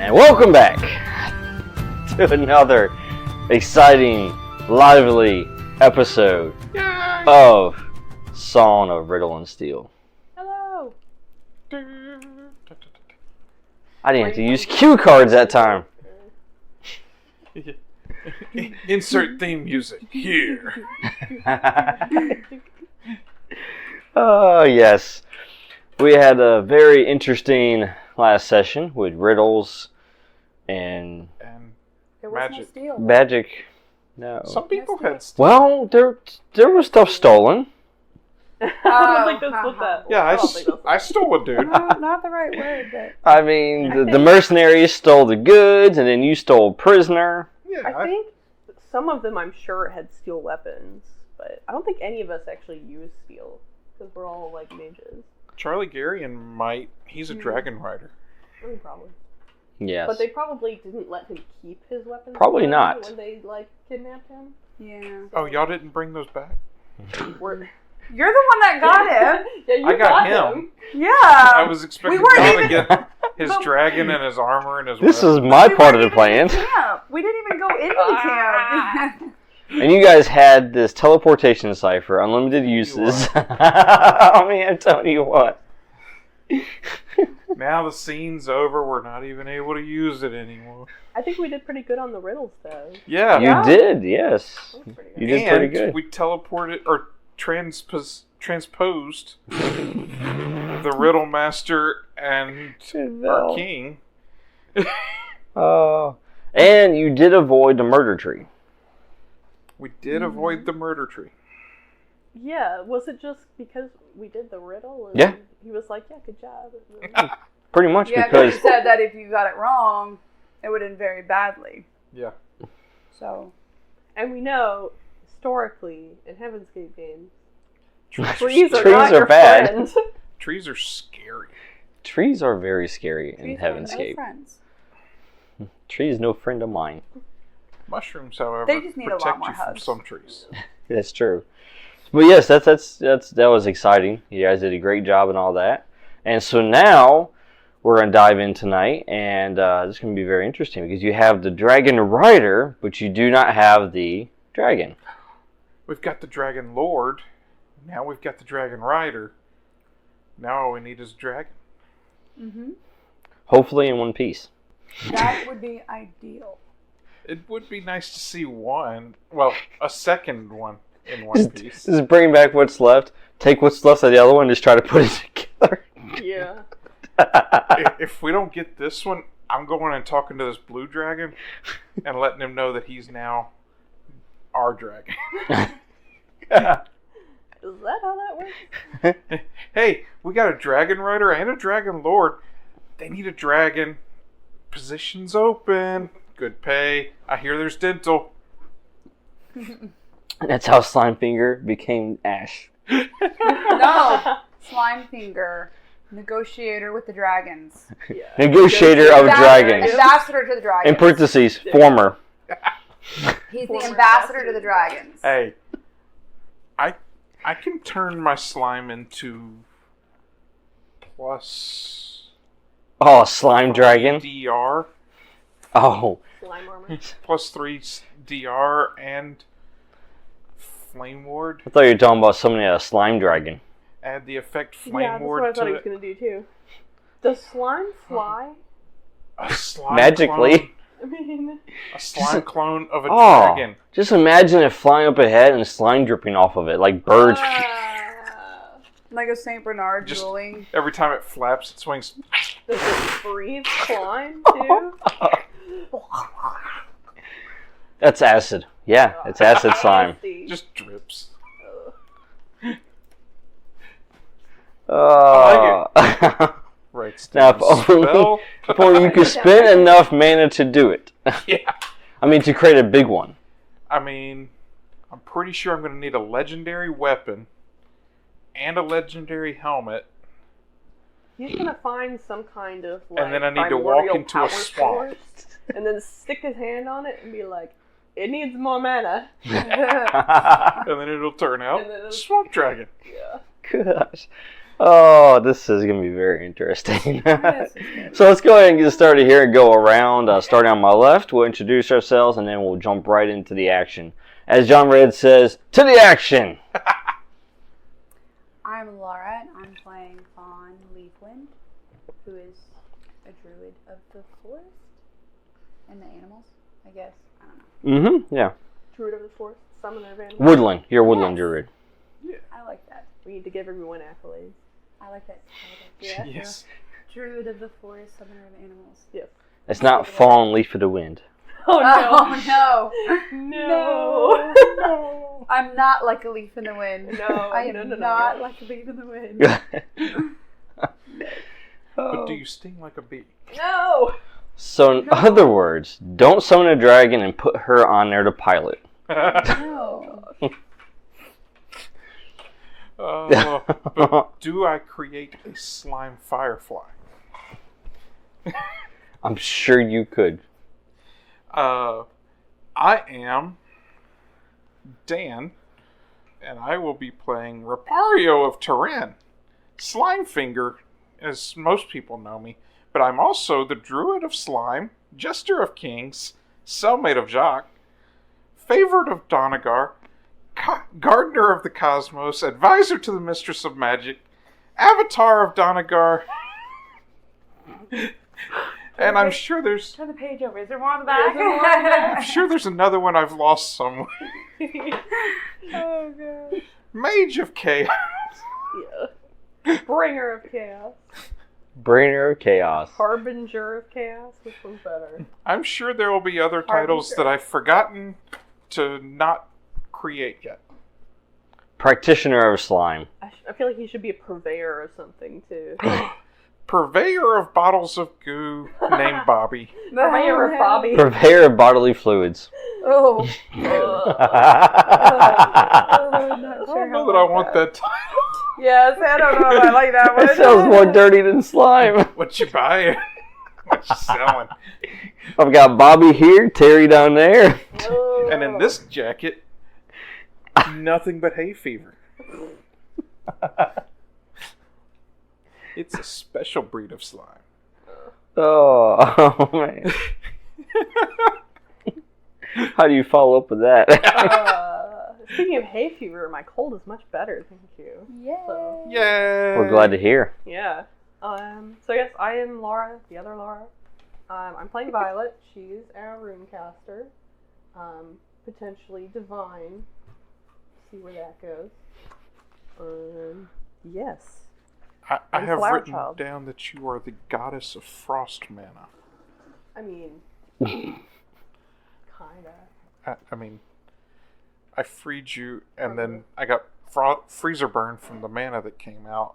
And welcome back to another exciting, lively episode of Song of Riddle and Steel. Hello! I didn't have to use cue cards that time. Insert theme music here. Oh, yes. We had a very interesting last session with riddles and magic. No. Some people had stuff. Well, there was stuff stolen. I don't think that's what that. Yeah, I stole a dude. No, not the right word, but... I mean, the mercenaries stole the goods, and then you stole a prisoner. Yeah, I think some of them, I'm sure, had steel weapons, but I don't think any of us actually use steel because we're all like mages. Charlie Garian might. He's a dragon rider. I mean, probably. Yes. But they probably didn't let him keep his weapons. Probably not. When they kidnapped him. Yeah. Oh, y'all didn't bring those back? You're the one that got him. Yeah, you I got him. Yeah. I was expecting weren't y'all to even- get his dragon and his armor and his This weapons. is my We part of weren't the plan. even in camp. We didn't even go into the camp. And you guys had this teleportation cipher, unlimited uses. I mean, I'm telling you what. Now the scene's over. We're not even able to use it anymore. I think we did pretty good on the riddles, though. Yeah. You did, yes. That was pretty good. You did pretty good. We teleported or transposed the Riddle Master and our king. And you did avoid the murder tree. We did avoid the murder tree. Yeah, was it just because we did the riddle? And Yeah. He was like, yeah, good job. Pretty much Yeah, because... you said that if you got it wrong, it would end very badly. Yeah. So... And we know, historically, in Heavenscape games, Trees trees are Trees not are your bad. friend. Trees are scary. Trees are very scary in trees have no Heavenscape. friends. Trees no friend of mine. Mushrooms, however, They just need a lot protect more you from hugs. some trees. That's true. But yes, that was exciting. You guys did a great job and all that. And so now we're going to dive in tonight, and this is going to be very interesting because you have the Dragon Rider, but you do not have the dragon. We've got the Dragon Lord. Now we've got the Dragon Rider. Now all we need is a dragon. Mm-hmm. Hopefully in one piece. That would be ideal. It would be nice to see one. Well, a second one in one piece. Just bring back what's left, take what's left of the other one, and just try to put it together. Yeah. If we don't get this one, I'm going and talking to this blue dragon and letting him know that he's now our dragon. Is that how that works? Hey, we got a dragon rider and a dragon lord. They need a dragon. Positions open. Good pay. I hear there's dental. That's how Slimefinger became Ash. No! Slime Finger. Negotiator with the dragons. Yeah. Negotiator of dragons. Ambassador to the dragons. In parentheses, former. He's Former the ambassador to the dragons. Hey, I can turn my slime into plus Oh, slime dragon. DR, Oh, Slime armor. plus 3 DR and Flame Ward. I thought you were talking about summoning a slime dragon. Add the effect Yeah, Flame that's what I Ward thought he to was it. going to do, too. Does slime fly? A slime Magically. clone, I mean... a slime clone of a Oh, dragon. just imagine it flying up ahead and slime dripping off of it like birds. Like a St. Bernard Just- drooling. Every time it flaps, it swings. Does it breathe slime, too? That's acid. Yeah, it's acid slime. Nasty. Just drips. Right. Now, if only, if only you could spend enough mana to do it. Yeah. I mean, to create a big one. I mean, I'm pretty sure I'm going to need a legendary weapon and a legendary helmet. He's gonna find some kind of And then I need to walk primordial into a power swamp. source, and then stick his hand on it and be like, "It needs more mana." And then it'll turn out And then it'll- Swamp Dragon. Yeah. Gosh. Oh, this is going to be very interesting. Yes. So let's go ahead and get started here and go around. Starting on my left, we'll introduce ourselves and then we'll jump right into the action. As John Red says, to the action! I'm Laura, and I'm playing Fawn Leafwind, who is a druid of the forest and the animals, I guess. I don't know. Mm-hmm, yeah. Druid of the forest, summoner of animals. Woodland. You're a woodland Yes. druid. I like that. We need to give everyone accolades. I like that title. Yeah. Yes. Druid of the forest, summoner of animals. Yes. It's not fallen leaf of the wind. Oh Oh no! no! No! I'm not like a leaf in the wind. No, I am no. not like a leaf in the wind. But do you sting like a bee? No! So in other words, don't summon a dragon and put her on there to pilot. No. But do I create a slime firefly? I'm sure you could. I am Dan, and I will be playing Repario of Terran, Slimefinger, as most people know me, but I'm also the Druid of Slime, Jester of Kings, Cellmate of Jacques, Favored of Donegar, Gardener of the Cosmos, Advisor to the Mistress of Magic, Avatar of Donegar, and I'm sure there's... Turn the page over. Is there more on the back? I'm sure there's another one I've lost somewhere. Oh, God. Mage of Chaos. Yeah. Bringer of chaos. Bringer of chaos. Harbinger of chaos. Which one's better? I'm sure there will be other titles that I've forgotten to not create yet. Practitioner of slime. I feel like he should be a purveyor of something too. Purveyor of bottles of goo named Bobby. Purveyor of Bobby. Purveyor of bodily fluids. Oh. Ugh. I'm not I sure don't know how that I want that title. Yes, I don't know if I like that one. It sounds more dirty than slime. What you buying? What you selling? I've got Bobby here, Terry down there. Ugh. And in this jacket, nothing but hay fever. It's a special breed of slime. Oh, man. How do you follow up with that? Speaking of hay fever, my cold is much better, thank you. Yay. So, Yay! We're glad to hear. yeah. So yes, I am Laura, the other Laura. I'm playing Violet. She's our runecaster. Potentially divine. See where that goes. Yes. I I'm have Flower written Child. down that you are the goddess of frost mana. I mean, kinda. I mean, I freed you, and then I got freezer burn from the mana that came out.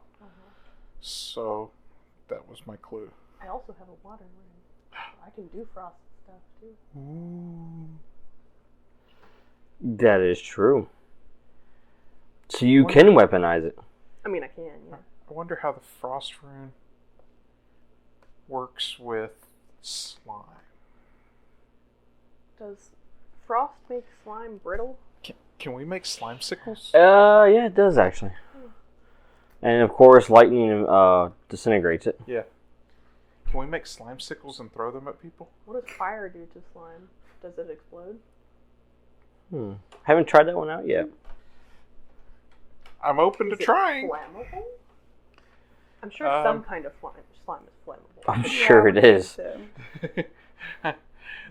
So that was my clue. I also have a water rune. I can do frost stuff too. Ooh. That is true. So you can weaponize it. I mean, I can, yeah. I wonder how the frost rune works with slime. Does frost make slime brittle? Can we make slime sickles? Yeah, it does actually. And of course, lightning disintegrates it. Yeah. Can we make slime sickles and throw them at people? What does fire do to slime? Does it explode? Haven't tried that one out yet. I'm open to Is it flammable. flammable? I'm sure some kind of slime is flammable. I'm sure it is. So.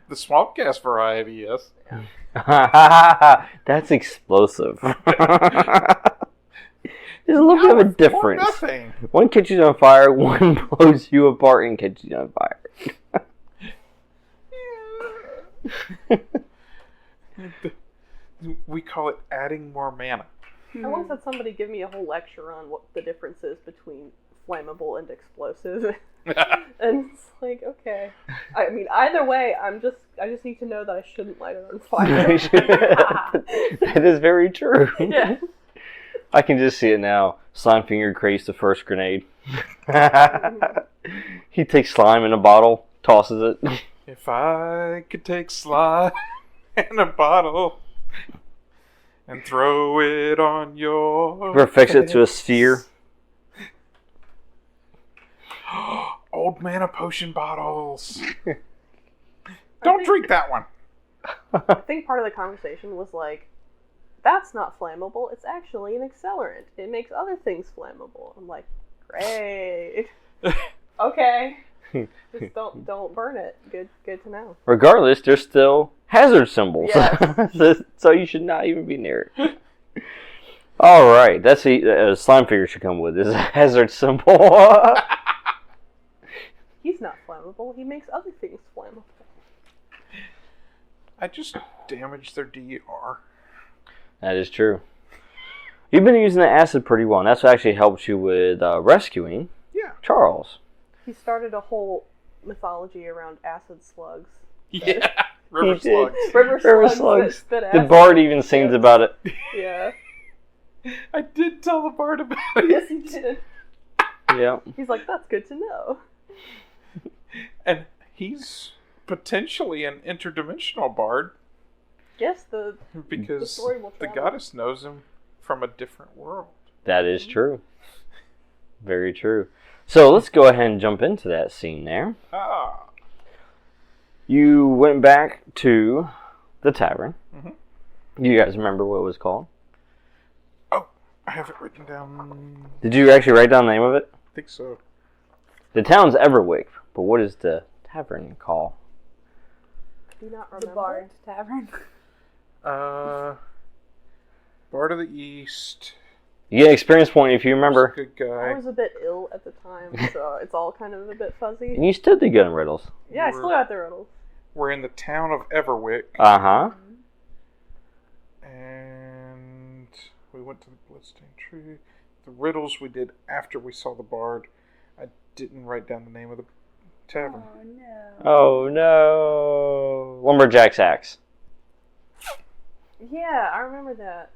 The swamp gas variety, yes. That's explosive. There's a little bit of a Or difference. nothing. One catches you on fire, one blows you apart and catches you on fire. We call it adding more mana. I once had somebody give me a whole lecture on what the difference is between flammable and explosive. And it's like, okay. I mean, either way, I just need to know that I shouldn't light it on fire. That is very true. Yeah. I can just see it now. Slimefinger creates the first grenade. He takes slime in a bottle, tosses it. If I could take slime in a bottle and throw it on your Perfects it to a face. sphere. Old mana potion bottles. Don't drink that one. I think part of the conversation was like, that's not flammable. It's actually an accelerant. It makes other things flammable. I'm like, great. Okay. Just don't burn it. Good to know. Regardless, there's still hazard symbols. Yes. So you should not even be near it. All right. That's a slime figure should come with is a hazard symbol. He's not flammable. He makes other things flammable. I just damaged their DR. That is true. You've been using the acid pretty well, and that's what actually helped you with rescuing Charles. He started a whole mythology around acid slugs. Yeah, river slugs. River slugs. The bard even sings about it. Yeah. I did tell the bard about it. Yes, he did. Yeah. He's like, that's good to know. And he's potentially an interdimensional bard. Yes, because the story will the travel. goddess knows him from a different world. That is true. Very true. So let's go ahead and jump into that scene there. You went back to the tavern. Mm-hmm. You guys remember what it was called? Oh, I have it written down. Did you actually write down the name of it? I think so. The town's Everwick, but what is the tavern called? Do not remember. The Bard Tavern. Bard of the East. You get an experience point if you remember. Good guy. I was a bit ill at the time, so it's all kind of a bit fuzzy. And you still did good in riddles. Yeah, I still got the riddles. We're in the town of Everwick. Uh-huh. And we went to the Bloodstained Tree. The riddles we did after we saw the bard. I didn't write down the name of the tavern. Oh no. Oh no. Lumberjack's axe. Yeah, I remember that.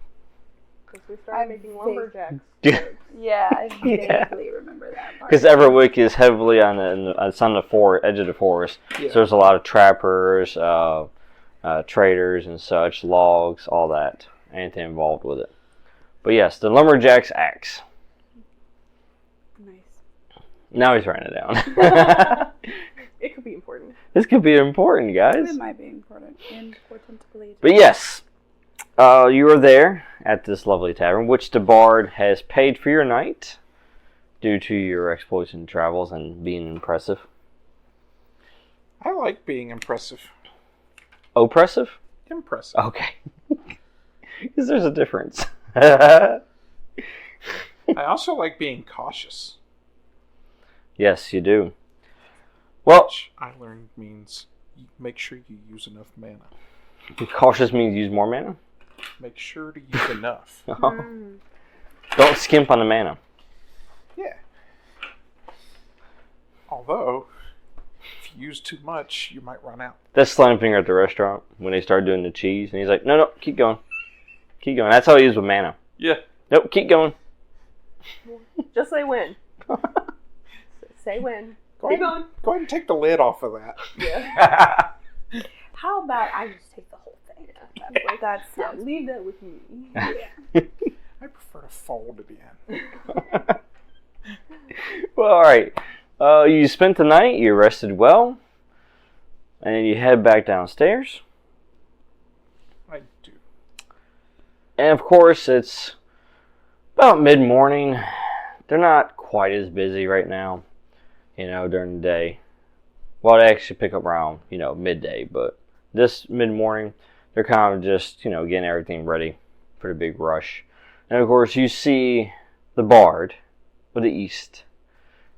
Because we started making lumberjacks. Yeah, I vaguely remember that part. Because Everwick is heavily on the edge of the forest. Yeah. So there's a lot of trappers, traders and such, logs, all that. Anything involved with it. But yes, the lumberjack's axe. Nice. Now he's writing it down. It could be important. This could be important, guys. It might be important. Importantly. But yes, you are there at this lovely tavern, which the bard has paid for your night due to your exploits and travels and being impressive. I like being impressive. Oppressive? Impressive. Okay. Because there's a difference. I also like being cautious. Yes, you do. Well, Which I learned means make sure you use enough mana. cautious means use more mana. Make sure to use enough. Don't skimp on the mana. Yeah. Although, if you use too much, you might run out. That's slime finger at the restaurant when they start doing the cheese, and he's like, "No, keep going, keep going." That's how he is with mana. Yeah. Nope, keep going. Just say win. Say win. Go Keep ahead, going. go ahead and take the lid off of that. Yeah. How about I just take the whole thing? That Yeah, sounds. leave that with me. I prefer to fold it in. Well, all right. You spent the night. You rested well, and then you head back downstairs. I do. And of course, it's about mid-morning. They're not quite as busy right now, during the day. Well, they actually pick up around, midday, but this mid-morning, they're kind of just, getting everything ready for the big rush. And of course, you see the Bard of the East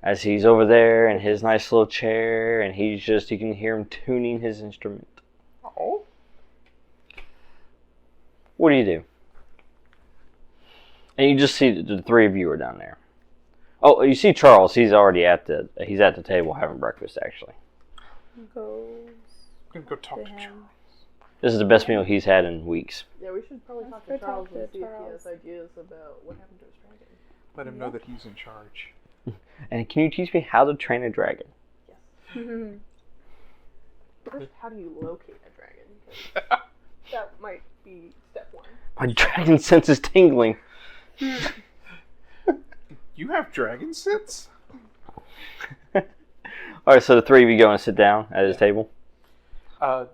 as he's over there in his nice little chair, and you can hear him tuning his instrument. Oh. What do you do? And you just see the three of you are down there. Oh, you see Charles. He's already at the table having breakfast, actually. Goes I'm going to go talk to to Charles. him. This is the best meal he's had in weeks. Yeah, we should probably talk to Let's go Charles talk to and see if he Charles. has ideas about what happened to his dragon. Let him know that he's in charge. And can you teach me how to train a dragon? Yes. First, how do you locate a dragon? Because that might be step one. My dragon sense is tingling. You have dragon sense? All right, so the three of you go and sit down at his table. I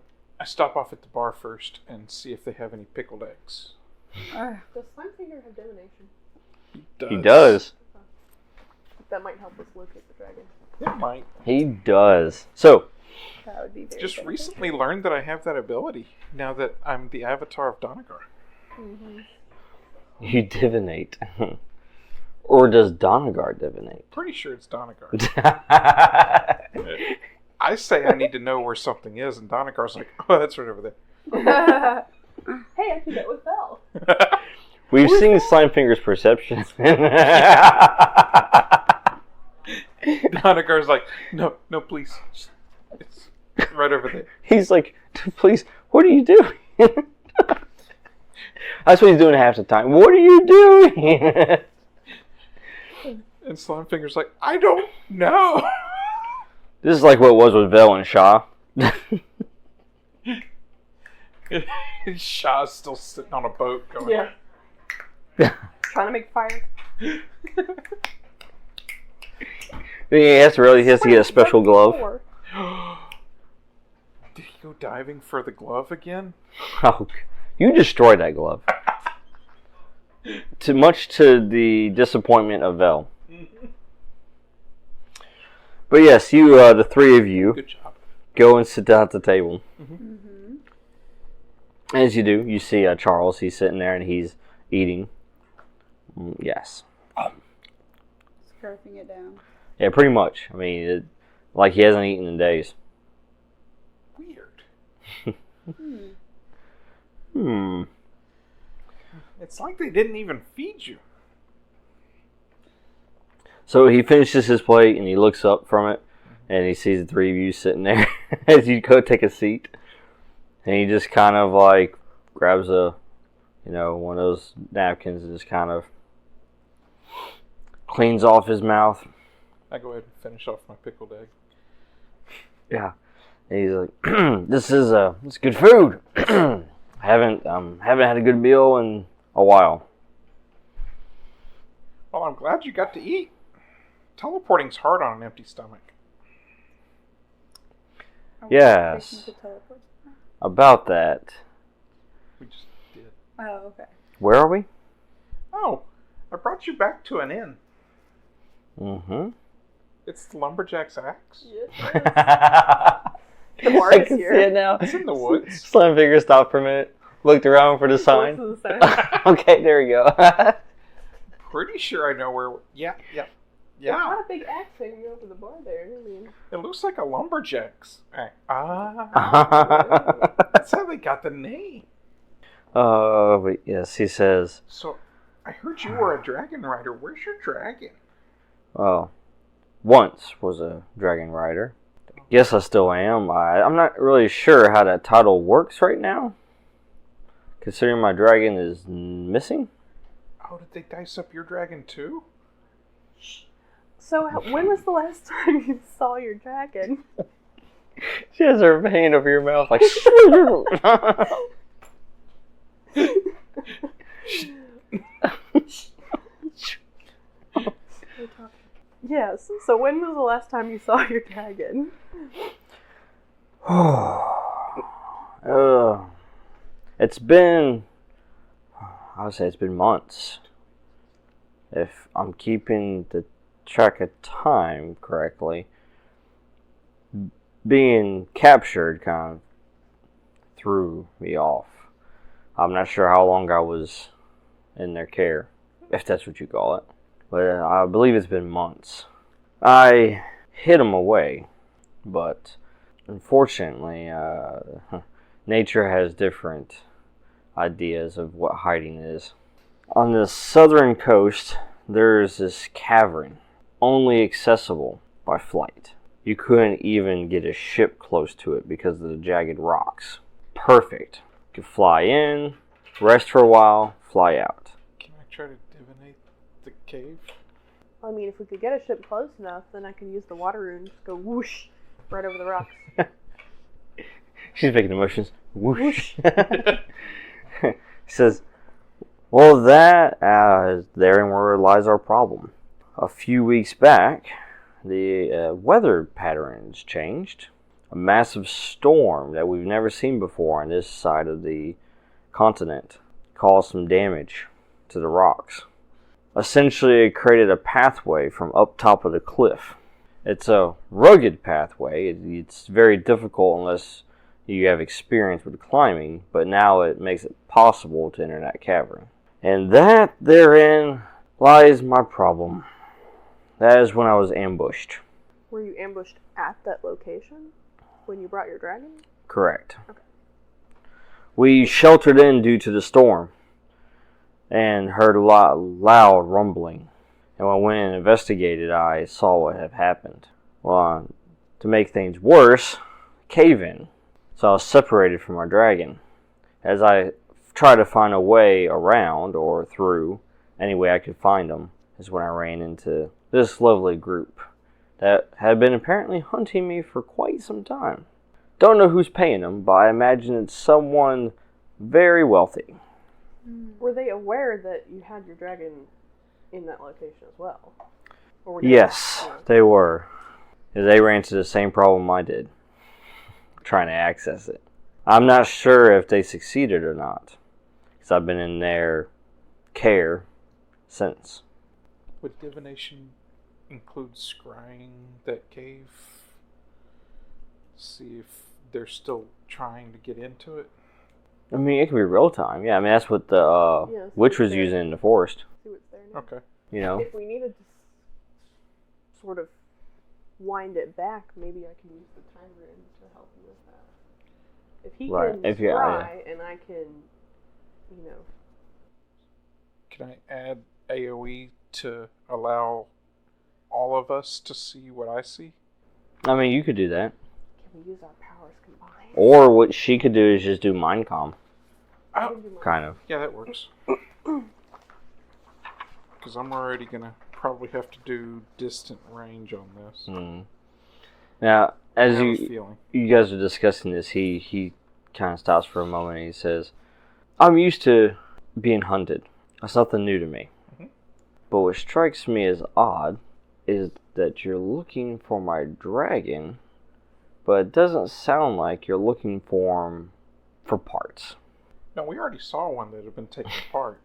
stop off at the bar first and see if they have any pickled eggs. Does Slimefinger have divination? He does. That might help us locate the dragon. It might. He does. So, That would be very Just beneficial. recently learned that I have that ability now that I'm the avatar of Donegar. you divinate. Or does Donegar divinate? Pretty sure it's Donegar. I say I need to know where something is, and Donegar's like, oh, that's right over there. Hey, I can get with Belle. We've seen Slimefinger's perception. Donegar's like, no, please. It's right over there. He's like, please, what are you doing? That's what he's doing half the time. What are you doing? And Slimefinger's like, I don't know. This is like what it was with Vel and Shaw. And Shaw's still sitting on a boat going, Yeah. Trying to make fire. He has to get a special glove. Did he go diving for the glove again? Oh, you destroyed that glove. Much to the disappointment of Vel. But yes, you, the three of you, Good job. go and sit down at the table. Mm-hmm. As you do, you see Charles. He's sitting there and he's eating. Yes. Scarfing it down. Yeah, pretty much. I mean, like he hasn't eaten in days. Weird. It's like they didn't even feed you. So he finishes his plate and he looks up from it and he sees the three of you sitting there as you go take a seat. And he just kind of like grabs one of those napkins and just kind of cleans off his mouth. I go ahead and finish off my pickled egg. Yeah. And he's like, this is good food. haven't had a good meal in a while. Well, I'm glad you got to eat. Teleporting's hard on an empty stomach. Yes. About that. We just did. Oh, okay. Where are we? Oh, I brought you back to an inn. Mm-hmm. It's the Lumberjack's Axe. The bar I is can here. see it now. It's in the woods. Slimefinger stopped for a minute, looked around for the sign. What's the sign? Okay, there we go. Pretty sure I know where... Yeah. It's not a big axe hanging over the bar there. I mean, It looks like a lumberjack's axe. That's how they got the name. But yes, he says, So, I heard you were a dragon rider. Where's your dragon? well, once was a dragon rider. Guess I still am. I'm not really sure how that title works right now, considering my dragon is missing. Oh, did they dice up your dragon too? so when was the last time you saw your dragon? She has her hand over your mouth like... Yes. So when was the last time you saw your dragon? It's been... I would say it's been months. If I'm keeping the track of time correctly. Being captured kind of threw me off. I'm not sure how long I was in their care, if that's what you call it. But I believe it's been months. I hid them away, but unfortunately, nature has different ideas of what hiding is. On the southern coast, there's this cavern, only accessible by flight. You couldn't even get a ship close to it because of the jagged rocks. Perfect. You could fly in, rest for a while, fly out. Can I try to divinate the cave? I mean, if we could get a ship close enough, then I can use the water rune and just go whoosh right over the rocks. She's making emotions. Whoosh. He says, well, that is therein where lies our problem. A few weeks back, the weather patterns changed. A massive storm that we've never seen before on this side of the continent caused some damage to the rocks. Essentially, it created a pathway from up top of the cliff. It's a rugged pathway. It's very difficult unless you have experience with climbing, but now it makes it possible to enter that cavern. And that therein lies my problem. That is when I was ambushed. Were you ambushed at that location when you brought your dragon? Correct. Okay. We sheltered in due to the storm and heard a loud rumbling. And when I went and investigated, I saw what had happened. Well, to make things worse, cave-in. So I was separated from our dragon. As I tried to find a way around or through, any way I could find them, is when I ran into this lovely group that had been apparently hunting me for quite some time. Don't know who's paying them, but I imagine it's someone very wealthy. Were they aware that you had your dragon in that location as well? Or were they Yes, they were. They ran into the same problem I did, trying to access it. I'm not sure if they succeeded or not, because I've been in their care since. Would divination include scrying that cave? See if they're still trying to get into it? I mean, it could be real time. Yeah, I mean, that's what the witch was using in the forest. See what's there now? Okay. You know? If we needed to sort of wind it back, maybe I can use the time rune to help you with that. If he can scry and I can, you know. Can I add AoE to allow all of us to see what I see? I mean, you could do that. Can we use our powers combined? Or what she could do is just do mind comm. Oh, kind of. yeah, that works. Because I'm already going to probably have to do distant range on this. Now, as I have a feeling. you guys are discussing this, he kind of stops for a moment and he says, I'm used to being hunted. That's nothing new to me. Mm-hmm. But what strikes me as odd is that you're looking for my dragon, but it doesn't sound like you're looking for him for parts. No, we already saw one that had been taken apart.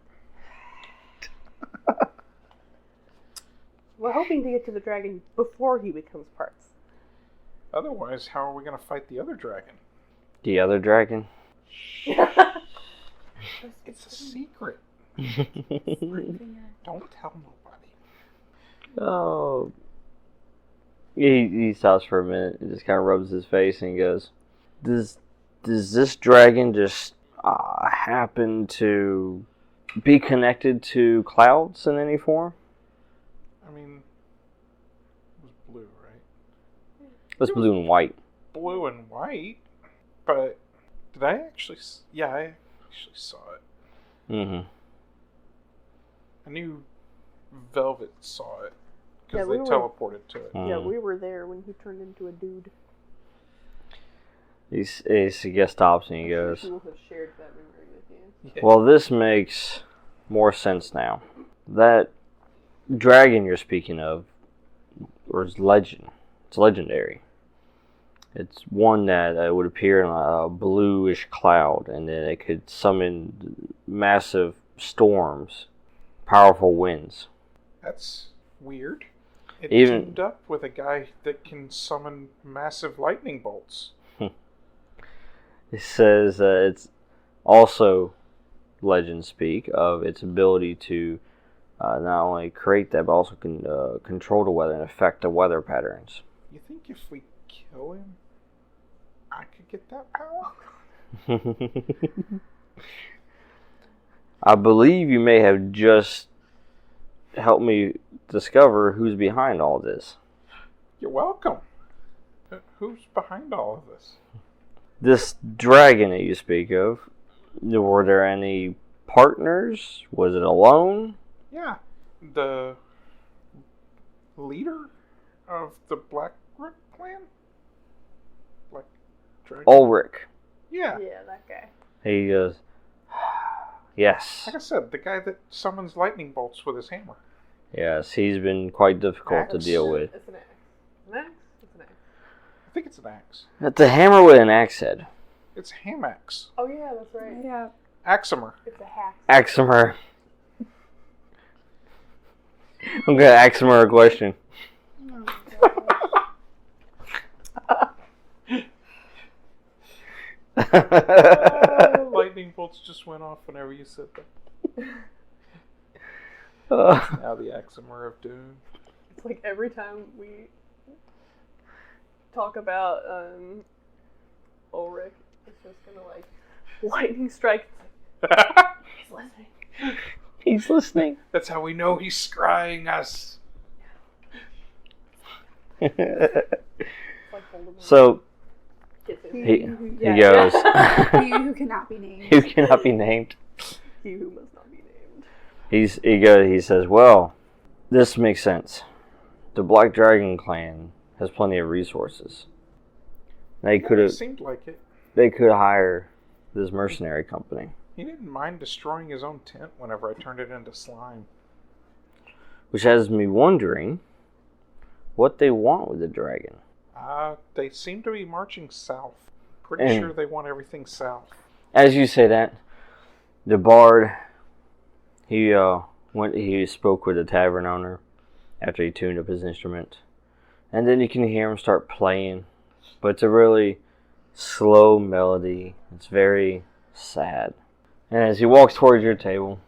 We're hoping to get to the dragon before he becomes parts. Otherwise, how are we going to fight the other dragon? The other dragon? It's a secret. Don't tell nobody. Oh. He stops for a minute and just kind of rubs his face and he goes, Does this dragon just happen to be connected to clouds in any form? I mean, it was blue, right? It's blue and white. Blue and white, but did I actually? Yeah, I actually saw it. Mm-hmm. I knew Velvet saw it because Yeah, they teleported to it. Yeah, we were there when he turned into a dude. He stops and he goes, He will have shared that memory with you. Yeah. Well, this makes more sense now. That dragon you're speaking of is legend. It's legendary. It's one that would appear in a bluish cloud, and then it could summon massive storms, powerful winds. That's weird. It Even- teamed up with a guy that can summon massive lightning bolts. It says it's also legend speak of its ability to not only create that, but also can control the weather and affect the weather patterns. You think if we kill him, I could get that power? I believe you may have just helped me discover who's behind all this. You're welcome. Who's behind all of this? This dragon that you speak of, were there any partners? Was it alone? Yeah, the leader of the Black Rook clan? Black Dragon? Ulrich. Yeah. Yeah, that guy. He goes, yes. Like I said, the guy that summons lightning bolts with his hammer. Yes, he's been quite difficult to deal with. It's an axe. An axe? It's an axe. I think it's an axe. That's a hammer with an axe head. It's Hamax. Oh yeah, that's right. Yeah. Aximer. It's a hack. Aximer. I'm gonna ask him a question. Lightning bolts just went off whenever you said that. Now the Aximer of Doom. It's like every time we talk about Ulrich, it's just gonna like lightning strike. He's listening. He's listening. That's how we know he's scrying us. It's like Voldemort. So Kissing. he goes. He who cannot be named. Who cannot be named. He who must not be named. He says, well, this makes sense. The Black Dragon clan has plenty of resources. They could It seemed like it. They could hire this mercenary company. He didn't mind destroying his own tent whenever I turned it into slime. Which has me wondering what they want with the dragon. They seem to be marching south. Pretty sure they want everything south. As you say that, the bard, he spoke with the tavern owner after he tuned up his instrument. And then you can hear him start playing. But it's a really slow melody. It's very sad. And as he walks towards your table,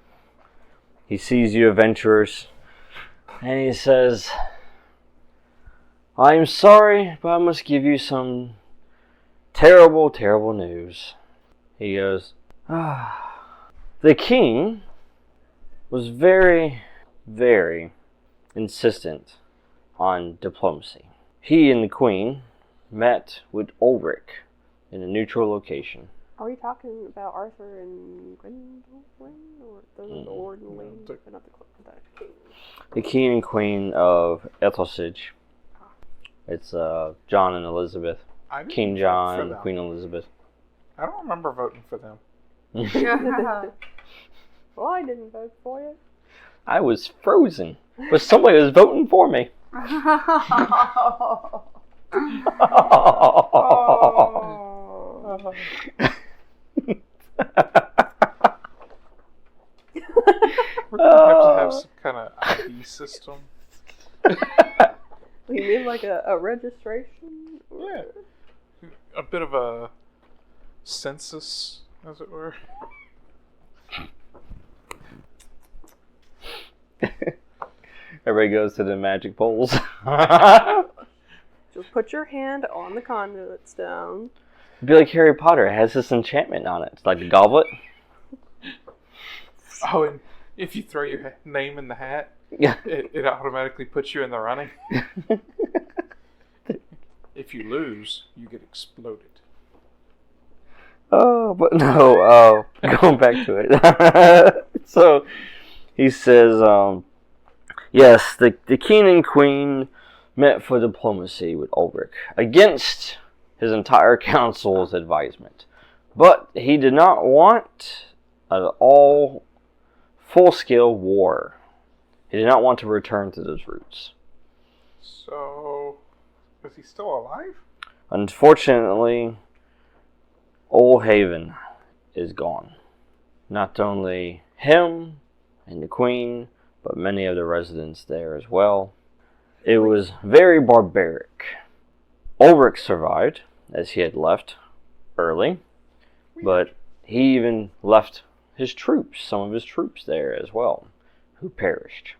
he sees you adventurers, and he says, I am sorry, but I must give you some terrible, terrible news. He goes, the king was very, very insistent on diplomacy. He and the queen met with Ulrich in a neutral location. Are we talking about Arthur and Gwendolyn, or those are the Lord and Lady, but not the king? The king and queen of Ethelsage. It's John and Elizabeth. King John and Queen Elizabeth. I don't remember voting for them. Well, I didn't vote for you. I was frozen, but somebody was voting for me. We're going to have to have some kind of ID system. You mean like a registration? Yeah. A bit of a census, as it were. Everybody goes to the magic poles. Just put your hand on the conduit stone. It'd be like Harry Potter. It has this enchantment on it. It's like a goblet. Oh, and if you throw your name in the hat, Yeah. it automatically puts you in the running. If you lose, you get exploded. Oh, but no. Going back to it. So he says, yes, the king and queen met for diplomacy with Ulrich against his entire council's advisement. But he did not want an all full-scale war. He did not want to return to those roots. So, is he still alive? Unfortunately, Old Haven is gone. Not only him and the queen, but many of the residents there as well. It was very barbaric. Ulrich survived, as he had left early, but he even left his troops, some of his troops there as well, who perished.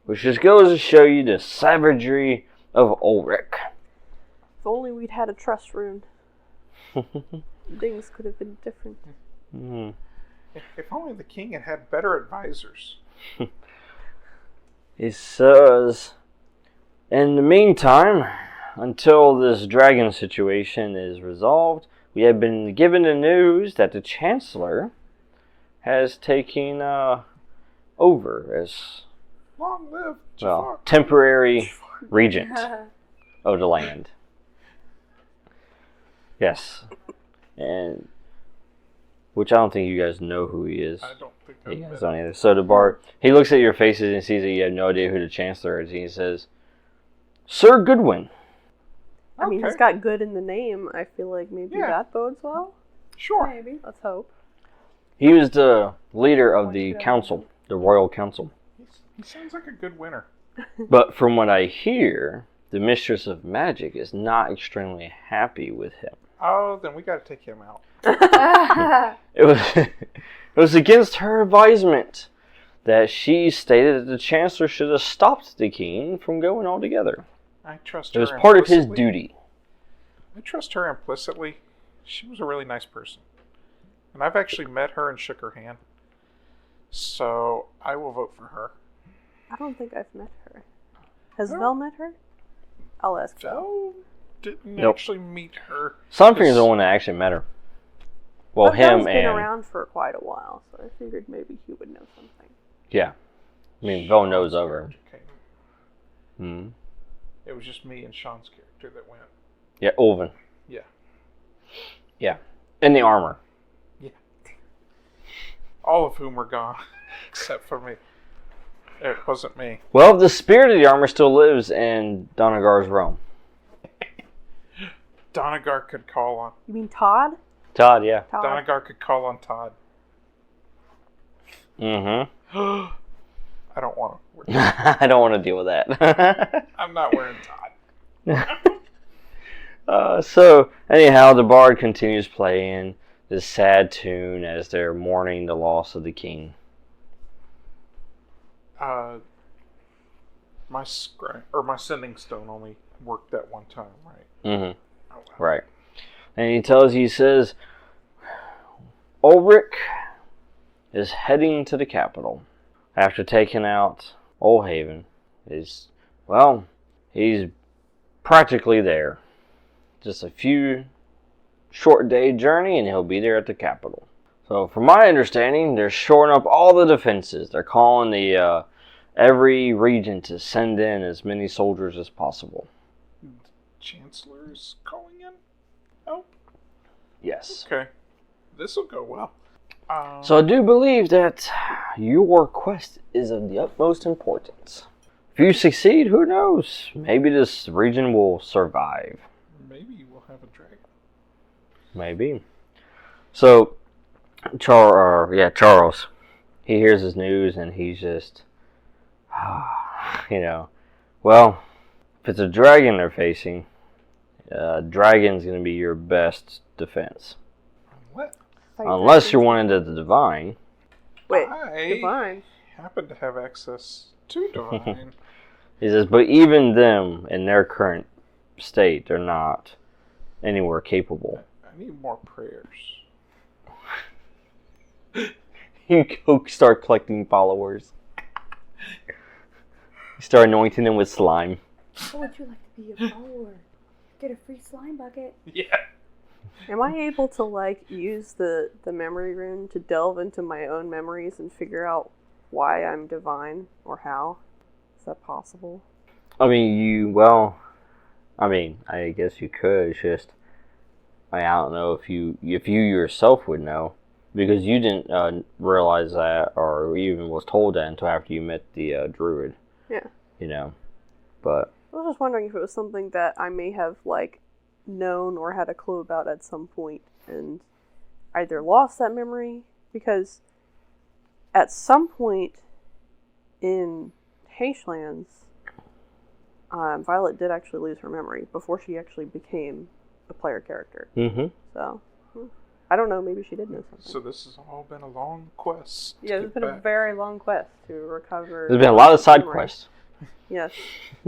Which just goes to show you the savagery of Ulrich. If only we'd had a trust rune. Things could have been different. If only the king had had better advisors. He says, in the meantime, until this dragon situation is resolved, we have been given the news that the Chancellor has taken over as Long live temporary regent of the land. Yes. And which I don't think you guys know who he is. I don't think You I've guys been. don't either. So the bard, he looks at your faces and sees that you have no idea who the Chancellor is. And he says, Sir Goodwin. I mean, Okay. he's got good in the name. I feel like maybe Yeah. that bodes well. Sure. Maybe. Let's hope. He was the leader of the council, the royal council. He sounds like a good winner. But from what I hear, the Mistress of Magic is not extremely happy with him. Oh, then we got to take him out. It was it was against her advisement that she stated that the Chancellor should have stopped the king from going altogether. I trust It her. was part of his implicitly. duty. I trust her implicitly. She was a really nice person. And I've actually met her and shook her hand. So I will vote for her. I don't think I've met her. Has No. Vel met her? I'll ask Vel. Joe didn't Nope. actually meet her. Sunfinger's the one that actually met her. Well, But Vel's him been and around for quite a while, so I figured maybe he would know something. yeah, I mean, Vel knows of her. Okay. Hmm. It was just me and Sean's character that went. Yeah, Ulvin. Yeah. Yeah, and the armor. All of whom were gone, except for me. It wasn't me. Well, the spirit of the armor still lives in Donegar's realm. Donegar could call on. You mean Todd? Todd, yeah. Todd. Donegar could call on Todd. Mm-hmm. I don't want to. I don't want to deal with that. I'm not wearing Todd. So, anyhow, the bard continues playing this sad tune as they're mourning the loss of the king. My sending stone only worked that one time, right? Mm-hmm. Oh, wow. Right. And he says, Ulrich is heading to the capital after taking out Oldhaven. He's practically there. Just a few short day journey and he'll be there at the capital. So from my understanding, they're shoring up all the defenses. They're calling the every region to send in as many soldiers as possible. Chancellor's calling in? Oh, Yes. okay. This will go well. So I do believe that your quest is of the utmost importance. If you succeed, who knows? Maybe this region will survive. Maybe we'll have a dragon. Maybe. So, Charles, he hears this news and he's just, well, if it's a dragon they're facing, dragon's going to be your best defense. What? Unless you're one of the divine. Wait, I divine. happen to have access to divine. He says, but even them, in their current state, they're not anywhere capable. I need more prayers. You go start collecting followers. You start anointing them with slime. How would you like to be a follower? Get a free slime bucket. Yeah. Am I able to use the memory rune to delve into my own memories and figure out why I'm divine or how? Is that possible? I guess you could. It's just, I don't know if you yourself would know, because you didn't realize that or even was told that until after you met the druid. Yeah. But I was just wondering if it was something that I may have known or had a clue about at some point and either lost that memory, because at some point in Haishlands, Violet did actually lose her memory before she actually became a player character. mm-hmm. So, I don't know, maybe she did know something. So this has all been a long quest. to Yeah, it's get been a back. very long quest to recover. There's been a lot of side memory. quests. Yes.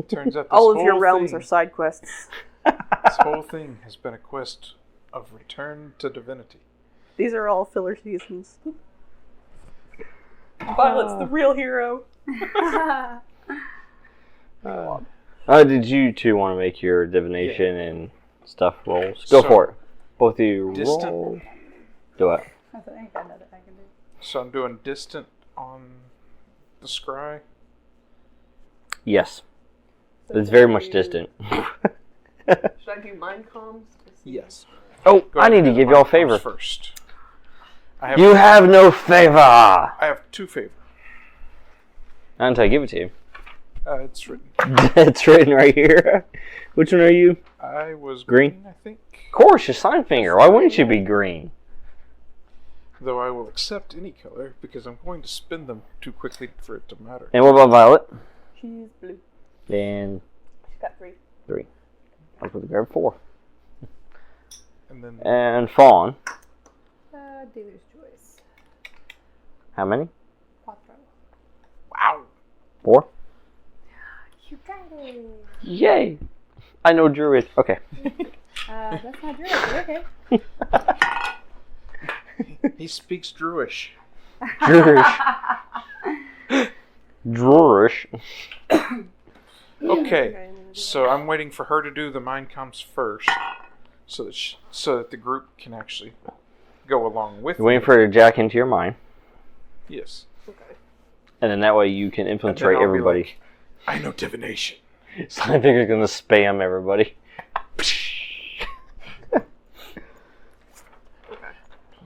Turns out this All of your whole realms thing, are side quests. This whole thing has been a quest of return to divinity. These are all filler seasons. Violet's the real hero. Did you two want to make your divination and stuff rolls? Go So, for it. Both of you distant- roll. Do it. I think I know that I can do. So I'm doing distant on the scry. Yes. So It's very should much I distant. Should I do mind comms? to see- Yes. Oh, Go I ahead need to and give do y'all a my favor. cards first. You have no favor. I have two favors. Not until I give it to you. It's written. It's written right here. Which one are you? I was Green? I think. Of course, your sign finger. Why wouldn't you be green? Though I will accept any color because I'm going to spin them too quickly for it to matter. And what about Violet? She's blue. And She's got 3. 3. I'll put the grab 4. And then And Fawn. Dealer's choice. How many? Quattro. wow. 4. You got it. Yay! I know Druid. Okay. That's not Druid, but okay. He speaks Druish. Druish. Druish. Okay, so I'm waiting for her to do the mind comms first, so that the group can actually go along with You're waiting me. for her to jack into your mind. Yes. Okay. And then that way you can infiltrate I'll be everybody. like, I know divination. Slime Finger's gonna spam everybody.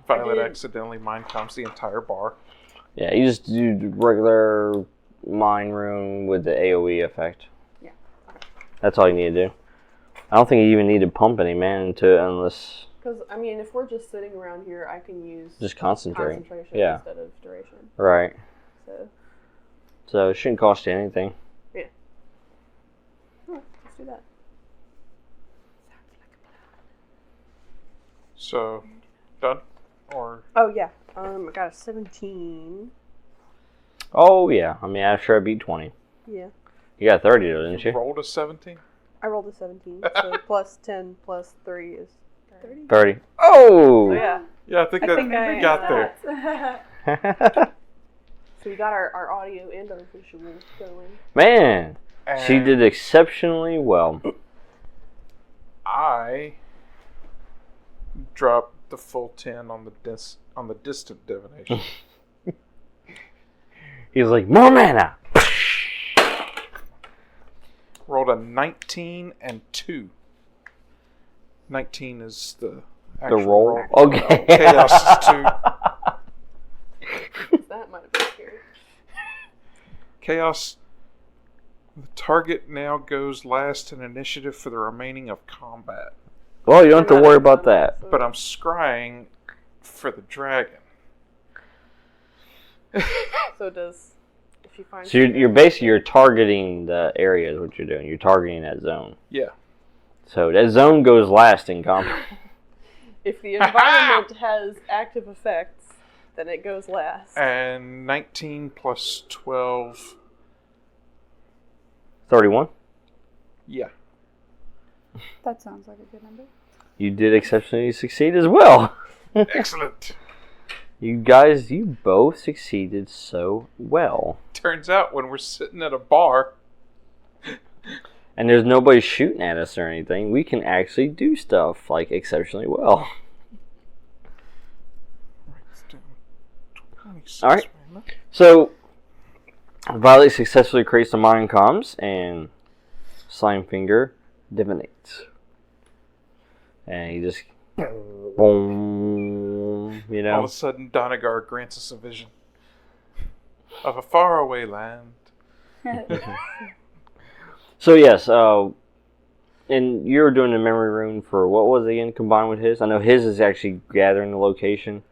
Violet accidentally mind comms the entire bar. Yeah, you just do the regular mind room with the AoE effect. Yeah. That's all you need to do. I don't think you even need to pump any mana into it unless Because, I mean, if we're just sitting around here, I can use just concentrate. concentration Yeah. instead of duration. Right. So, it shouldn't cost you anything. let's do that. So, done? Or Oh, yeah. I got a 17. Oh yeah. I mean, I'm sure I beat 20. Yeah. You got 30 though, didn't you? rolled a 17? I rolled a 17. So, plus 10 plus 3 is 30. 30. Oh! So, yeah. Yeah, I think that I got there. there. So, we got our audio and our visual going. Man, she And did exceptionally well. I dropped the full 10 on the distant divination. He was like, more mana! Rolled a 19 and 2. 19 is the The actual roll? Okay. Chaos is 2. That might have been scary. Chaos. The target now goes last in initiative for the remaining of combat. Well, you don't have to worry about that. But I'm scrying for the dragon. So does if you find So you're targeting the area is what you're doing. You're targeting that zone. Yeah. So that zone goes last in combat. if the environment has active effects, then it goes last. And 19 plus 12. 31. Yeah. That sounds like a good number. You did exceptionally succeed as well. Excellent. You guys, you both succeeded so well. Turns out when we're sitting at a bar, And there's nobody shooting at us or anything, we can actually do stuff like exceptionally well. Alright. So, Violet successfully creates the mind comms, and Slimefinger divinates. And he just, boom, you all know. of a sudden Donegar grants us a vision of a faraway land. So yes, and you were doing the memory room for, what was it again, combined with his? I know his is actually gathering the location.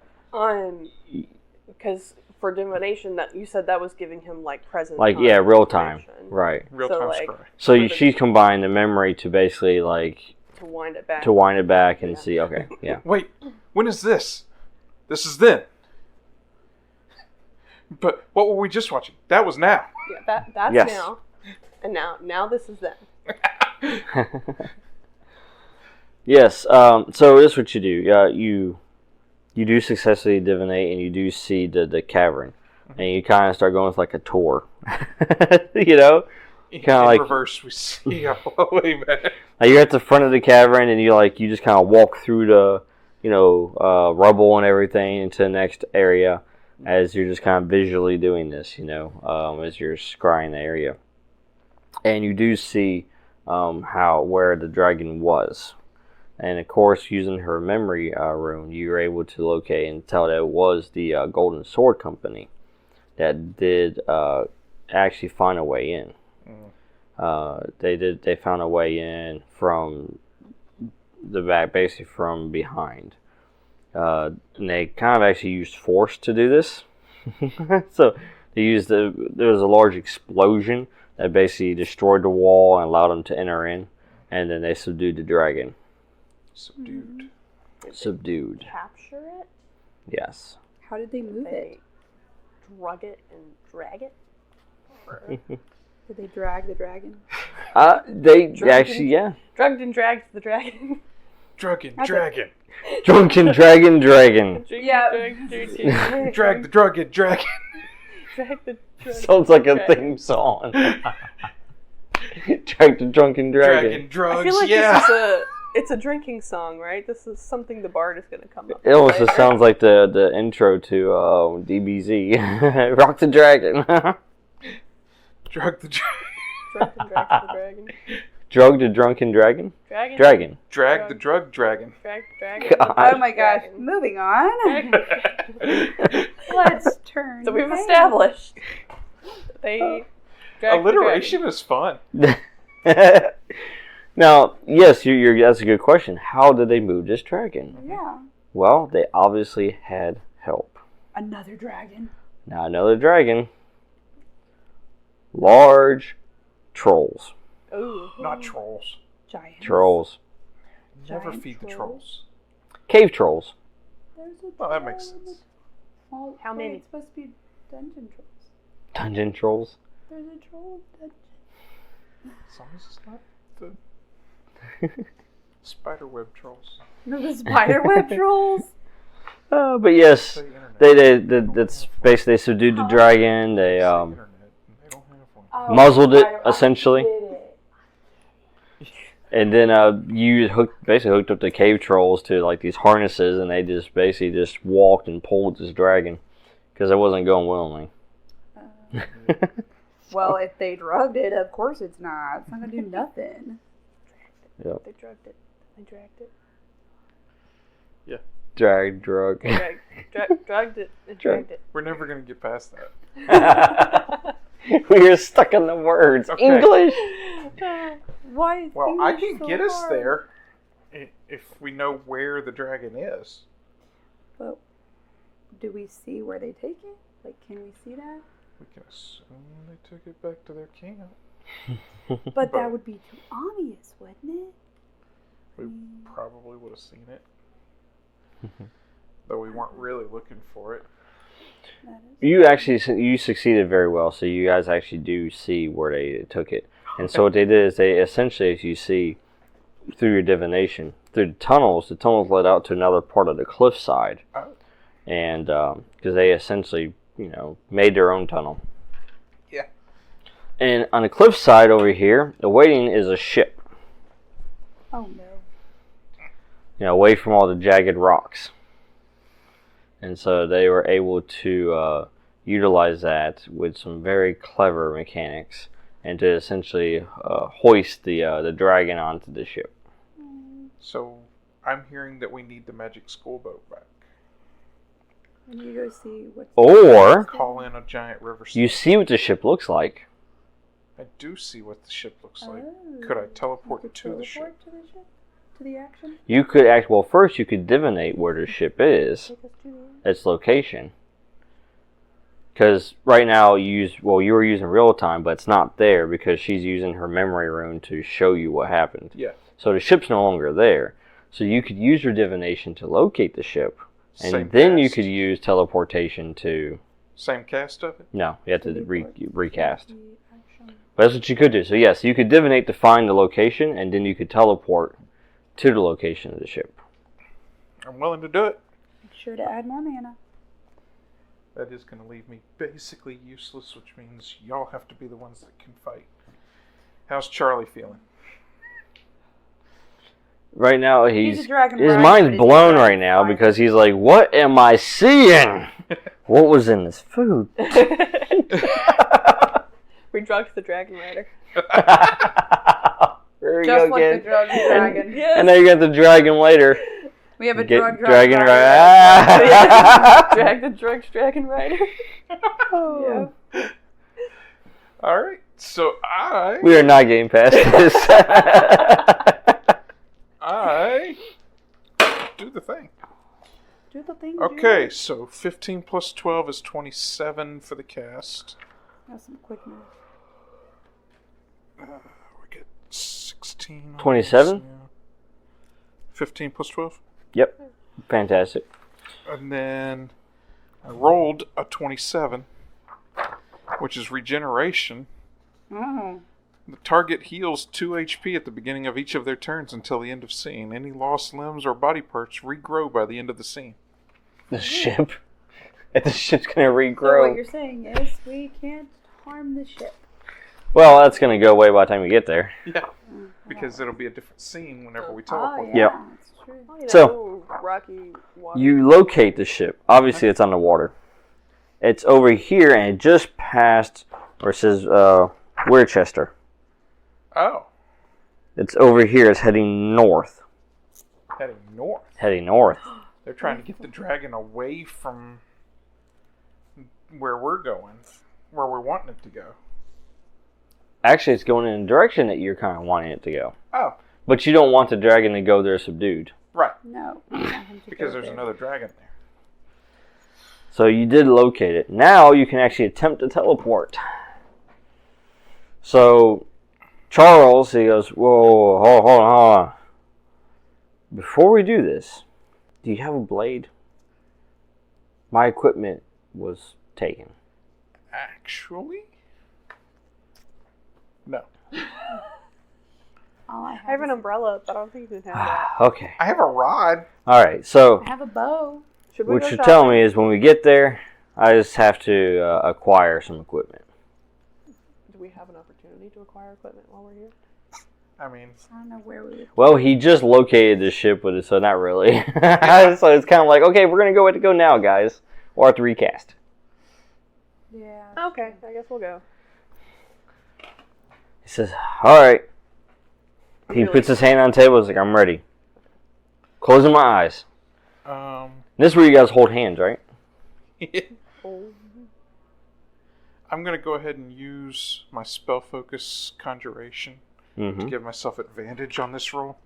Because for divination, that you said that was giving him like present Like, time yeah, real time. information. Right. Real So, time like, scry. So she's combined the memory to basically, like, to wind it back. to wind it back and Yeah. see, okay, yeah. Wait, when is this? This is then. But what were we just watching? That was now. Yeah, that's Yes. now. And now this is then. Yes, so this is what you do. You do successfully divinate, and you do see the cavern. And you kind of start going with like a tour. You know? In Kinda like- reverse, we see all the way back. Like you're at the front of the cavern, and you just kind of walk through the, rubble and everything into the next area as you're just kind of visually doing this, as you're scrying the area. And you do see where the dragon was. And of course, using her memory rune, you're able to locate and tell that it was the Golden Sword Company that did actually find a way in. They found a way in from the back, basically from behind. And they kind of actually used force to do this. So they used there was a large explosion that basically destroyed the wall and allowed them to enter in, and then they subdued the dragon. Subdued. Subdued. Capture it? Yes. How did they move it? Drug it and drag it? Did they drag the dragon? They actually, yeah. Drugged and dragged the dragon. Dragon. Drunken dragon. Yeah. Drag the dragon. Drag the Sounds like a theme song. Drag the drunken dragon. Drugs, I feel like it's a drinking song, right? This is something the bard is going to come up It almost with. just sounds like the intro to DBZ. Rock the dragon. Drug the dragon. Drug and drag the dragon. Drug the drunken dragon? Dragon. Drag the drug dragon. Drag the dragon. God. Oh my gosh. Moving on. Dragon. Let's turn. So we've page. established they drag Alliteration is fun. Now, yes, that's a good question. How did they move this dragon? Yeah. Well, they obviously had help. Another dragon. Now, another dragon. Large trolls. Ooh. Not trolls. Giant. Trolls. Never Giant feed the trolls. trolls. Cave trolls. There's a Well, that makes troll in sense. the- How many? It's supposed to be dungeon trolls. Dungeon trolls. There's a troll dungeon. As long as it's not the spiderweb trolls. No, the spiderweb trolls. But yes, The internet. that's basically they subdued the dragon. They It's the internet, and they don't have one. Oh, Muzzled it, I essentially. get it. And then you basically hooked up the cave trolls to like these harnesses, and they just basically just walked and pulled this dragon because it wasn't going willingly. Well, if they drugged it, of course it's not. It's not gonna do nothing. Yep. They drugged it. They dragged it. Drug. Drugged it and dragged it. We're never going to get past that. We are stuck in the words. Okay. English. Why is Well, I English can so get us hard? there if we know where the dragon is. But do we see where they take it? Like, can we see that? We can assume they took it back to their camp. But that would be too obvious, wouldn't it? We probably would have seen it. Though we weren't really looking for it. That is. You succeeded very well. So you guys actually do see where they took it. And so what they did is they essentially, as you see through your divination, through the tunnels led out to another part of the cliffside. Oh. And because they essentially, made their own tunnel. Yeah. And on the cliffside over here, awaiting is a ship. Oh no. Away from all the jagged rocks. And so they were able to utilize that with some very clever mechanics and to essentially hoist the dragon onto the ship. So I'm hearing that we need the magic school boat back. And you go see what's. Or Call in a giant river you snake. see what the ship looks like. I do see what the ship looks like. Oh. Could I teleport You could to the ship? teleport to the ship? To the action? You could first you could divinate where the ship is, Take us to the end. its location. Because right now you were using real time, but it's not there because she's using her memory rune to show you what happened. Yeah. So the ship's no longer there. So you could use your divination to locate the ship, and Same then you cast. could use teleportation to. Same cast of it? No, you have to recast. The action. But that's what you could do. So yes, you could divinate to find the location, and then you could teleport to the location of the ship. I'm willing to do it. Make sure to add more mana. That is going to leave me basically useless, which means y'all have to be the ones that can fight. How's Charlie feeling? Right now, He's a dragon his rider, mind's but he's blown a right dragon now fighter. because he's like, "What am I seeing? What was in this food?" We drugged the dragon rider. There we Just go like again. the drug dragon. Yes. And then you got the dragon later. We have a Get drug dragon rider. right. Drag the drugged dragon rider. Oh. Yeah. All right. So We are not getting past this. I do the thing. Do the thing. Okay, so 15 plus 12 is 27 for the cast. That's some quick math. We get 16. 27? Yeah. 15 plus 12. Yep. Fantastic. And then I rolled a 27, which is regeneration. Oh. The target heals 2 HP at the beginning of each of their turns until the end of scene. Any lost limbs or body parts regrow by the end of the scene. The ship. The ship's going to So regrow. what you're saying is we can't harm the ship. Well, that's going to go away by the time we get there. Yeah, because it'll be a different scene whenever we Oh, teleport. yeah. Yep. That's true. Well, you So- know, rocky water. You locate the ship. Obviously, it's underwater. It's over here, and it just passed, or it says, Winchester. Oh, It's over here. It's heading north. heading north. Heading north. They're trying to get the dragon away from where we're going, where we're wanting it to go. Actually, it's going in a direction that you're kind of wanting it to go. Oh, But you don't want the dragon to go there subdued. right, No. we want him to because go there's there. another dragon there. So you did locate it. Now you can actually attempt to teleport. So Charles, he goes, whoa, hold on. Before we do this, do you have a blade? My equipment was taken. Actually, no. All I I have an is- umbrella, but I don't think you can have that. Okay. I have a rod. All right. So I have a bow. Should we what go you're shopping? telling me is when we get there, I just have to acquire some equipment. Do we have an opportunity to acquire equipment while we're here? I mean, I don't know where we would. Well, he just located the ship with it, so not really. So it's kind of like, okay, we're going to go now, guys. Or have to recast. Yeah. Okay, I guess we'll go. He says, all right. He Really? puts his hand on the table. He's like, I'm ready. Closing my eyes. This is where you guys hold hands, right? Oh. I'm going to go ahead and use my spell focus conjuration to Mm-hmm. give myself advantage on this roll.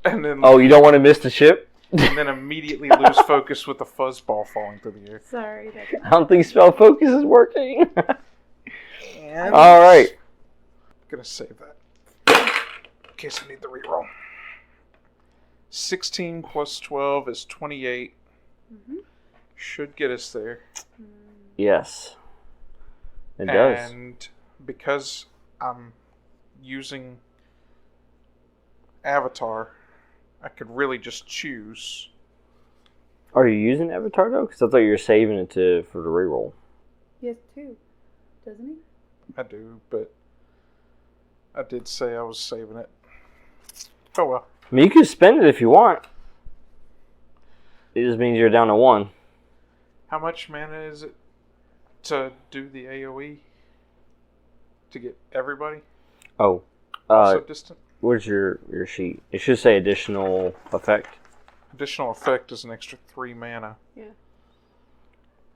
and then Oh, you don't want to miss the ship? and then immediately lose focus with the fuzzball falling through the air. Sorry. I don't think spell focus is working. And All right. Gonna save that in case I need the reroll. 16 plus 12 is 28. Mm-hmm. Should get us there. Yes. It does. And because I'm using Avatar, I could really just choose. Are you using Avatar, though? Because I thought you were saving it for the reroll. He has 2, doesn't he? I do, but I did say I was saving it. Oh well. I mean, you can spend it if you want. It just means you're down to 1. How much mana is it to do the AoE? To get everybody? Oh. Also distant? Where's your sheet? It should say additional effect. Additional effect is an extra 3 mana.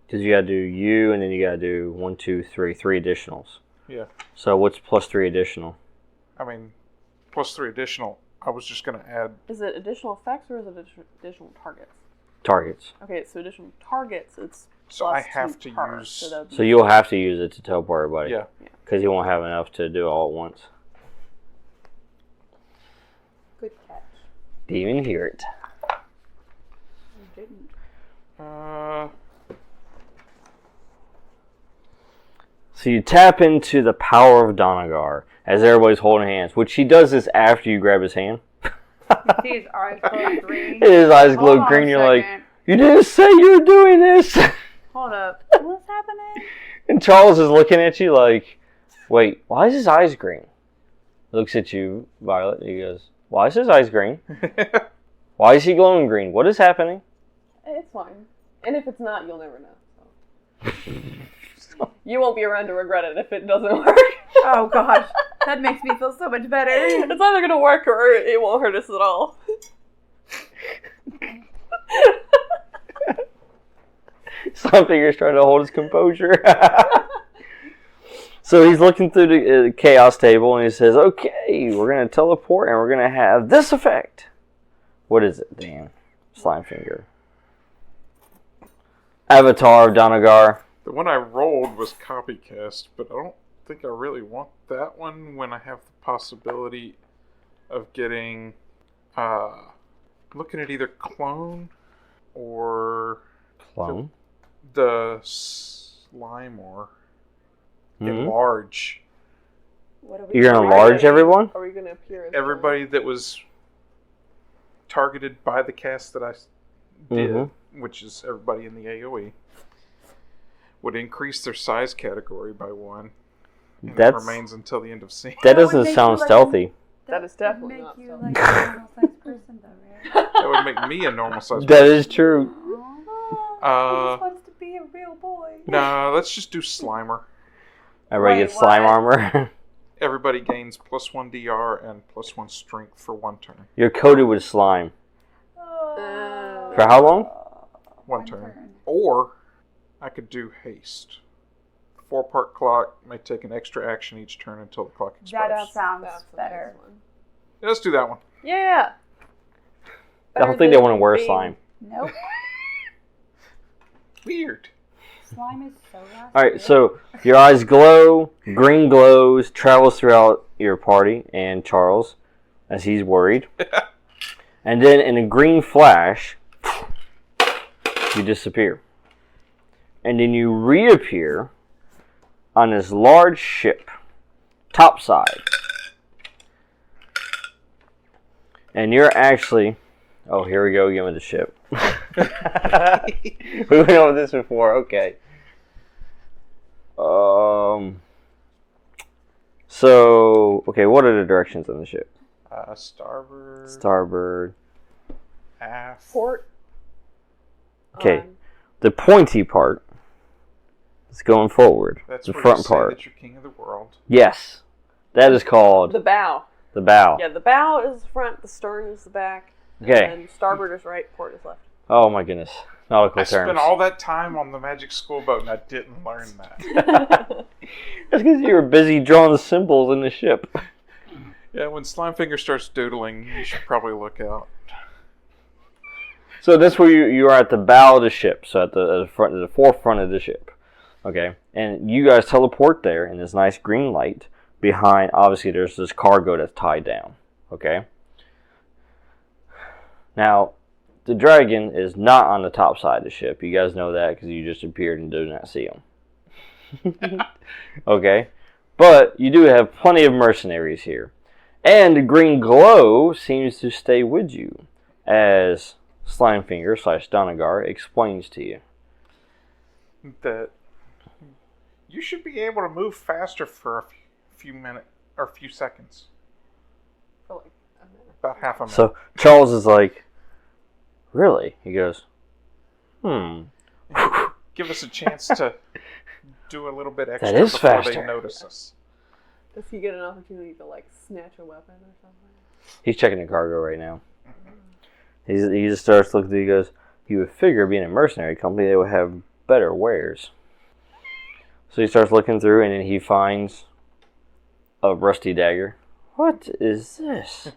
Because you gotta do you, and then you gotta do 1, 2, 3 additionals. Yeah. So what's plus 3 additional? I mean, plus 3 additional. I was just going to add. Is it additional effects or is it additional targets? Targets. Okay, so additional targets, it's So plus I have 2 to per, use. So, that'd be- So you'll have to use it to teleport everybody. Yeah. Because you won't have enough to do it all at once. Good catch. Didn't even hear it. You didn't. So you tap into the power of Donegar as everybody's holding hands, which he does this after you grab his hand. His eyes glow green. His eyes Hold glow on green. a You're like, second. you didn't say you were doing this. Hold up. What's happening? And Charles is looking at you like, wait, why is his eyes green? Looks at you, Violet, and he goes, why is his eyes green? Why is he glowing green? What is happening? It's fine. And if it's not, you'll never know. So. You won't be around to regret it if it doesn't work. Oh gosh, that makes me feel so much better. It's either going to work or it won't hurt us at all. Slimefinger's trying to hold his composure. So he's looking through the chaos table and he says, okay, we're going to teleport and we're going to have this effect. What is it, Dan? Slimefinger. Avatar of Donegar. The one I rolled was copycast, but I don't think I really want that one when I have the possibility of getting, looking at either clone or Clone. the slime or enlarge. What are we You're going to enlarge everyone? Are we going to appear as Everybody that was targeted by the cast that I did, which is everybody in the AoE, would increase their size category by 1. And that remains until the end of scene. That doesn't sound stealthy. That is definitely make not you stealthy. like a normal sized person, though, right? That would make me a normal size That is true. He just wants to be a real boy. No, let's just do Slimer. Everybody gets slime armor. Everybody gains +1 DR and +1 strength for 1 turn. You're coated with slime. For how long? 1 turn. Or I could do haste. 4-part clock may take an extra action each turn until the clock expires. That sounds That's the better. nice one. Yeah, let's do that one. Yeah. I don't think they want to wear slime. Nope. Weird. Slime is so last. Alright, so your eyes glow, green glows, travels throughout your party and Charles as he's worried. And then in a green flash, you disappear. And then you reappear on this large ship, topside. And you're actually... Oh, here we go again with the ship. We went over this before, okay. So, okay, what are the directions on the ship? Starboard. Starboard. Aft. Port. Okay, the pointy part is going forward. That's the where front you say part. that you're king of the world. Yes, that is called The bow. the bow. Yeah, the bow is the front, the stern is the back. Okay. And starboard is right, port is left. Oh my goodness, nautical I terms. spent all that time on the Magic School Boat and I didn't learn that. That's because you were busy drawing the symbols in the ship. Yeah, when Slimefinger starts doodling, you should probably look out. So that's where you are at the bow of the ship, so at the front, the forefront of the ship. Okay, and you guys teleport there in this nice green light. Behind, obviously, there's this cargo that's tied down. Okay. Now, the dragon is not on the top side of the ship. You guys know that because you just appeared and do not see him. Okay, but you do have plenty of mercenaries here, and the green glow seems to stay with you as Slimefinger / Donegar explains to you. That you should be able to move faster for a few minutes or a few seconds. For like a minute. About half a minute. So Charles is like, really? He goes, Give us a chance to do a little bit extra That is before faster. they notice us. Does he get an opportunity to like snatch a weapon or something? he's checking the cargo right now. He just starts looking. He goes, you would figure being a mercenary company, they would have better wares. So he starts looking through, and then he finds a rusty dagger. What is this?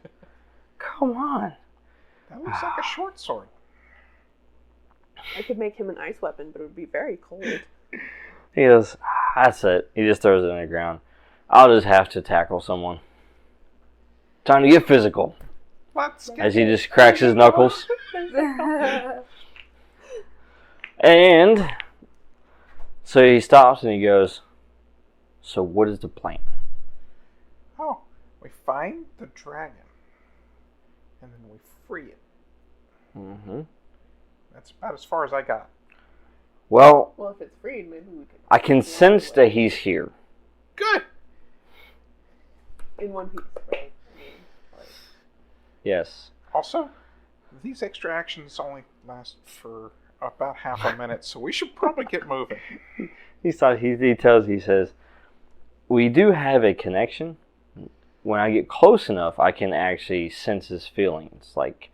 Come on. That looks like a short sword. I could make him an ice weapon, but it would be very cold. He goes, that's it. He just throws it on the ground. I'll just have to tackle someone. Time to get physical. Let's get As he just cracks his knuckles. And so he stops and he goes, so what is the plan? Oh, we find the dragon. And then we free it. Mm-hmm. That's about as far as I got. Well, Well, if it's freed, maybe we could. I can sense that he's here. Good! In one piece, right? I mean, like, Yes. Also, these extra actions only last for about half a minute, so we should probably get moving. He says, we do have a connection. When I get close enough, I can actually sense his feelings, like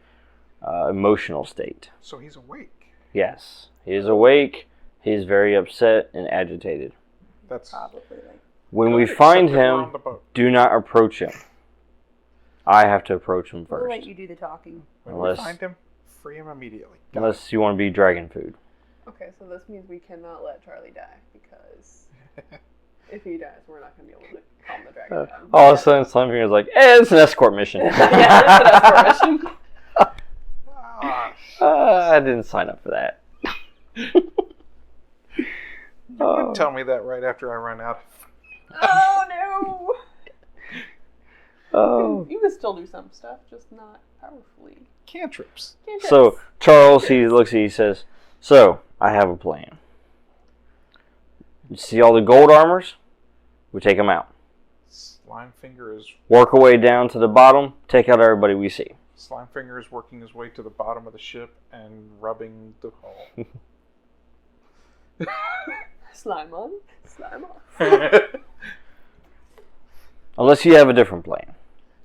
emotional state. So he's awake. Yes, he is awake. He's very upset and agitated. That's Probably like. When we Except find that we're him, on the boat. do not approach him. I have to approach him We'll let first. you do the talking. When Unless- we find him, free him immediately. Got Unless you want to be dragon food. Okay, so this means we cannot let Charlie die because if he dies, we're not going to be able to calm the dragon down. All of a sudden, Slimefinger's like, it's an escort mission. Yeah, it's an escort mission. Ah, I didn't sign up for that. you can tell me that right after I run out. Oh no! Oh. You can still do some stuff, just not powerfully. Cantrips. So, Charles, he looks at you, he says, so, I have a plan. You see all the gold armors? We take them out. Slimefinger is Work our way down to the bottom, take out everybody we see. Slimefinger is working his way to the bottom of the ship and rubbing the hull. Slime on, slime off. Unless you have a different plan.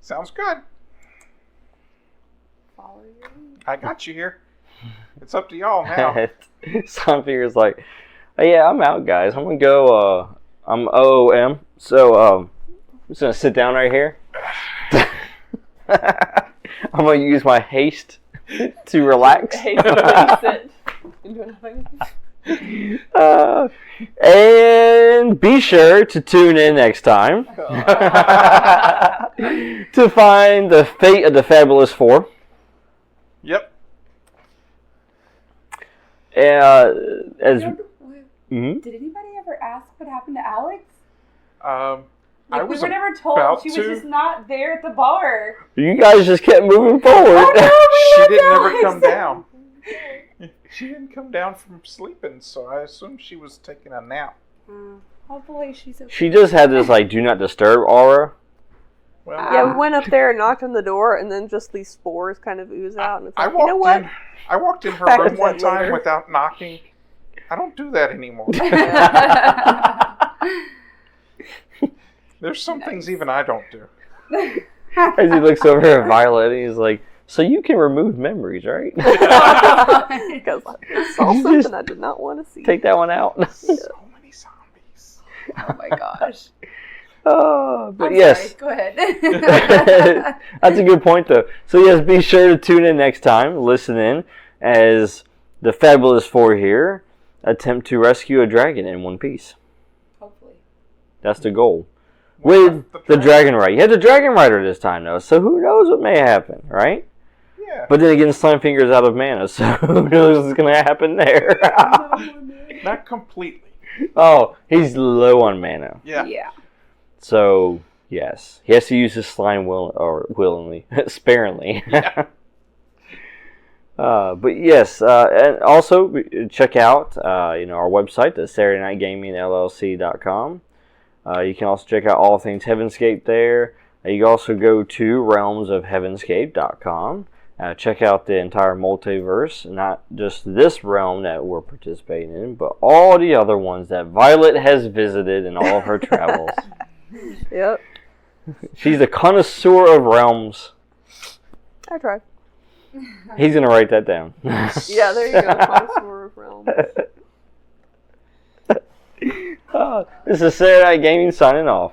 Sounds good. Follow your lead. I got you here. It's up to y'all now. Slimefinger's like, oh, yeah, I'm out, guys. I'm going to go, I'm OOM. So, I'm just going to sit down right here. I'm going to use my haste to relax. Hey, so sit and do nothing. And be sure to tune in next time to find the fate of the Fabulous Four. Yep. As Did anybody ever ask what happened to Alex? I Like, we was were never told. about She was to. just not there at the bar. you guys just kept moving forward. She didn't ever come down. She didn't come down from sleeping, so I assumed she was taking a nap. Hopefully she's okay. She just had this like do not disturb aura. Well, Yeah, we went up there and knocked on the door, and then just these spores kind of ooze out, and it's I like, you know walked what? I walked in her That room was one that time later. without knocking. I don't do that anymore. There's some things even I don't do. As he looks over at Violet, and he's like, "So you can remove memories, right? Because I saw You something just I did not want to see. Take that one out." So many zombies. Oh my gosh. Oh, but I'm yes. sorry. Go ahead. That's a good point, though. So, yes, be sure to tune in next time. Listen in as the Fabulous Four here attempt to rescue a dragon in one piece. Hopefully. That's the goal. With the Dragon Rider. You had the Dragon Rider this time, though, so who knows what may happen, right? Yeah. But then again, Slimefinger's out of mana, so who knows what's going to happen there? Not completely. Oh, he's low on mana. Yeah. So, yes. He has to use his slime willingly. Sparingly. Yeah. But yes, and also check out our website, the SaturdayNightGamingLLC.com. You can also check out all things Heavenscape there. You can also go to realmsofheavenscape.com. Check out the entire multiverse, not just this realm that we're participating in, but all the other ones that Violet has visited in all of her travels. Yep. She's a connoisseur of realms. I tried. He's going to write that down. Yeah, there you go. Connoisseur of realms. This is Saturday Night Gaming signing off.